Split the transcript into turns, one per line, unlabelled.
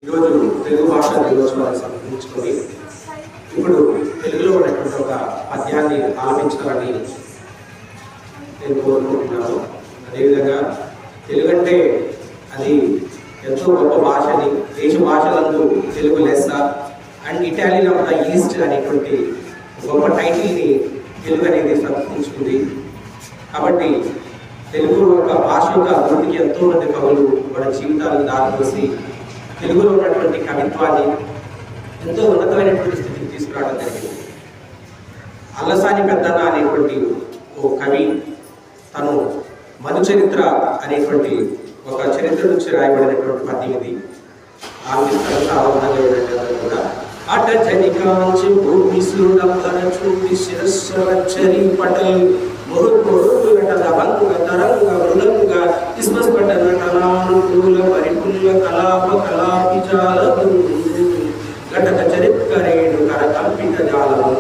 ఈరోజు తెలుగు భాష దినోత్సవాన్ని సందర్భించుకొని ఇప్పుడు తెలుగులో ఉన్నటువంటి ఒక పద్యాన్ని ఆలపించాలని నేను కోరుకుంటున్నాను. అదేవిధంగా తెలుగు అంటే అది ఎంతో గొప్ప భాషని, దేశ భాషలందు తెలుగు లెస్స and Italian of the east అనేటువంటి గొప్ప టైటిల్ని తెలుగు అనేది సందర్భించుకుంది. కాబట్టి తెలుగు యొక్క భాష యొక్క అభివృద్ధికి ఎంతోమంది కవులు మన జీవితాలను దారిపోసి తెలుగులో ఉన్నటువంటి కవిత్వాన్ని ఎంతో ఉన్నతమైనటువంటి స్థితికి తీసుకురావడం జరిగింది. అల్లసాని పెద్దన్న అనేటువంటి ఓ కవి తను మధు చరిత్ర అనేటువంటి ఒక చరిత్ర నుంచి రాయబడినటువంటి పద్యం ఇది. కూడా అటజని కాంచి భూమిసుడంబర చూపి శిరస్సరచ్చరి పటల్ మురుకురుగట దబంగ తరంగ మృదంగ ఇస్మస్పట నటనానుకూల పరిపుల్ల కలాప కలాపిజాల గటక చరిత్కరేణు కర కల్పిత జాలము